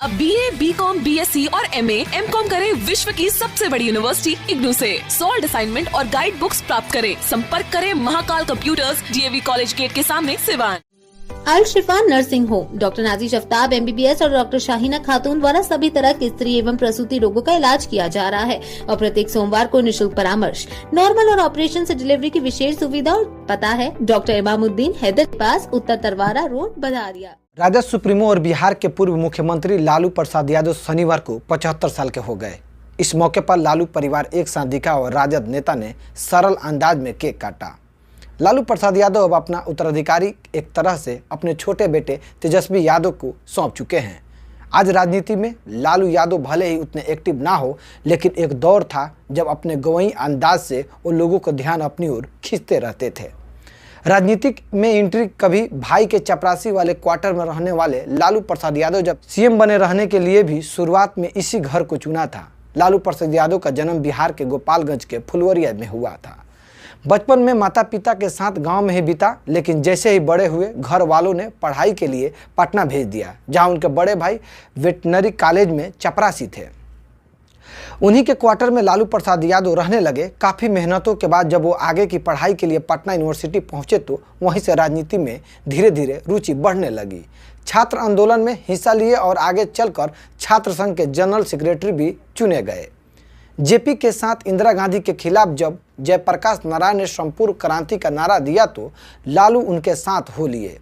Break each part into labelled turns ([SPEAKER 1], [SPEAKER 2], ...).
[SPEAKER 1] अब BA, BCom, BSc और MA, MCom करें विश्व की सबसे बड़ी यूनिवर्सिटी इग्नू से। सॉल्ड असाइनमेंट और गाइड बुक्स प्राप्त करें। संपर्क करें Mahakal computers, DAV college gate के सामने, Siwan.
[SPEAKER 2] Al Shifa nursing home doctor Nazish Aftab MBBS और डॉक्टर शाहीना खातून द्वारा सभी तरह के स्त्री एवं प्रसूति रोगों का इलाज किया जा रहा है और प्रत्येक सोमवार को निशुल्क परामर्श, नॉर्मल और ऑपरेशन से डिलीवरी की विशेष सुविधा। और पता है डॉक्टर इमामुद्दीन हैदर के पास, उत्तर तरवारा रोड, बधारिया।
[SPEAKER 3] राजद सुप्रीमो और बिहार के पूर्व मुख्यमंत्री लालू प्रसाद यादव शनिवार को 75 साल के हो गए। इस मौके पर लालू परिवार एक साथ दिखा और राजद नेता ने सरल अंदाज में केक काटा। लालू प्रसाद यादव अब अपना उत्तराधिकारी एक तरह से अपने छोटे बेटे तेजस्वी यादव को सौंप चुके हैं। आज राजनीति में लालू यादव भले ही उतने एक्टिव ना हो, लेकिन एक दौर था जब अपने गवई अंदाज से वो लोगों को ध्यान अपनी ओर खींचते रहते थे। राजनीतिक में एंट्री कभी भाई के चपरासी वाले क्वार्टर में रहने वाले लालू प्रसाद यादव जब CM बने रहने के लिए भी शुरुआत में इसी घर को चुना था। लालू प्रसाद यादव का जन्म बिहार के गोपालगंज के फुलवरिया में हुआ था। बचपन में माता पिता के साथ गांव में ही बीता, लेकिन जैसे ही बड़े हुए घर वालों ने पढ़ाई के लिए पटना भेज दिया, जहां उनके बड़े भाई वेटनरी कॉलेज में चपरासी थे। उन्हीं के क्वार्टर में लालू प्रसाद यादव रहने लगे। काफ़ी मेहनतों के बाद जब वो आगे की पढ़ाई के लिए पटना यूनिवर्सिटी पहुंचे तो वहीं से राजनीति में धीरे धीरे रुचि बढ़ने लगी। छात्र आंदोलन में हिस्सा लिए और आगे चलकर छात्र संघ के जनरल सेक्रेटरी भी चुने गए। JP के साथ इंदिरा गांधी के खिलाफ जब जयप्रकाश नारायण ने संपूर्ण क्रांति का नारा दिया तो लालू उनके साथ हो लिए।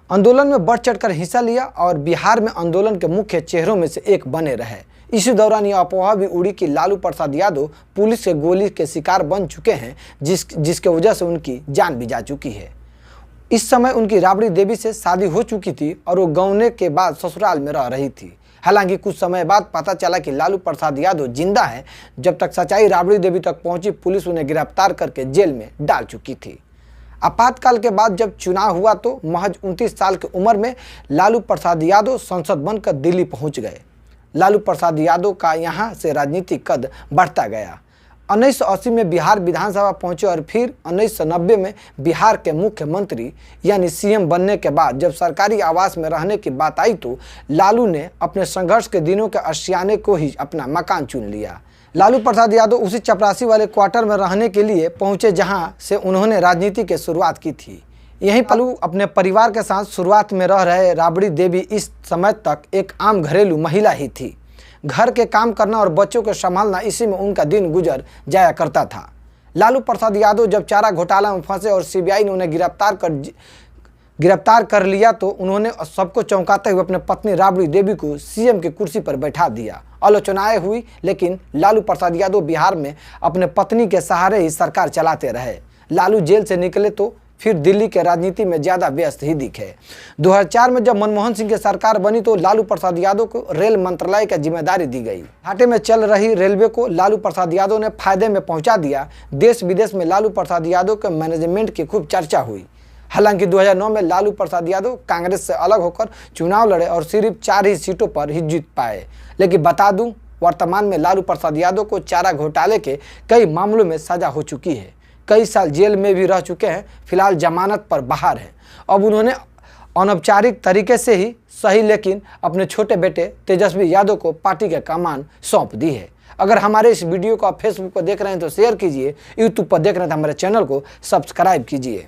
[SPEAKER 3] आंदोलन में बढ़ चढ़कर हिस्सा लिया और बिहार में आंदोलन के मुख्य चेहरों में से एक बने रहे। इसी दौरान यह अफवाह भी उड़ी कि लालू प्रसाद यादव पुलिस के गोली के शिकार बन चुके हैं, जिसके वजह से उनकी जान भी जा चुकी है। इस समय उनकी राबड़ी देवी से शादी हो चुकी थी और वो गौने के बाद ससुराल में रह रही थी। हालांकि कुछ समय बाद पता चला कि लालू प्रसाद यादव जिंदा है। जब तक सच्चाई राबड़ी देवी तक पहुंची, पुलिस उन्हें गिरफ्तार करके जेल में डाल चुकी थी। आपातकाल के बाद जब चुनाव हुआ तो महज 29 साल की उम्र में लालू प्रसाद यादव संसद बनकर दिल्ली पहुंच गए। लालू प्रसाद यादव का यहां से राजनीतिक कद बढ़ता गया। 1980 में बिहार विधानसभा पहुंचे और फिर 1990 में बिहार के मुख्यमंत्री यानी CM बनने के बाद जब सरकारी आवास में रहने की बात आई तो लालू ने अपने संघर्ष के दिनों के आशियाने को ही अपना मकान चुन लिया। लालू प्रसाद यादव उसी चपरासी वाले क्वार्टर में रहने के लिए पहुंचे जहां से उन्होंने राजनीति की शुरुआत की थी। यहीं लालू अपने परिवार के साथ शुरुआत में रह रहे राबड़ी देवी इस समय तक एक आम घरेलू महिला ही थी। घर के काम करना और बच्चों को संभालना, इसी में उनका दिन गुजर जाया करता था। लालू प्रसाद यादव जब चारा घोटाला में फंसे और CBI ने उन्हें गिरफ्तार कर लिया तो उन्होंने सबको चौंकाते हुए अपने पत्नी राबड़ी देवी को CM की कुर्सी पर बैठा दिया। आलोचनाएं हुई, लेकिन लालू प्रसाद यादव बिहार में अपने पत्नी के सहारे ही सरकार चलाते रहे। लालू जेल से निकले तो फिर दिल्ली के राजनीति में ज़्यादा व्यस्त ही दिखे। 2004 में जब मनमोहन सिंह की सरकार बनी तो लालू प्रसाद यादव को रेल मंत्रालय की जिम्मेदारी दी गई। घाटे में चल रही रेलवे को लालू प्रसाद यादव ने फायदे में पहुंचा दिया। देश विदेश में लालू प्रसाद यादव के मैनेजमेंट की खूब चर्चा हुई। हालांकि 2009 में लालू प्रसाद यादव कांग्रेस से अलग होकर चुनाव लड़े और सिर्फ 4 ही सीटों पर ही जीत पाए। लेकिन बता दूं, वर्तमान में लालू प्रसाद यादव को चारा घोटाले के कई मामलों में सजा हो चुकी है। कई साल जेल में भी रह चुके हैं। फिलहाल जमानत पर बाहर हैं। अब उन्होंने अनौपचारिक तरीके से ही सही, लेकिन अपने छोटे बेटे तेजस्वी यादव को पार्टी के कमान सौंप दी है। अगर हमारे इस वीडियो को आप फेसबुक पर देख रहे हैं तो शेयर कीजिए, यूट्यूब पर देख रहे हैं तो हमारे चैनल को सब्सक्राइब कीजिए।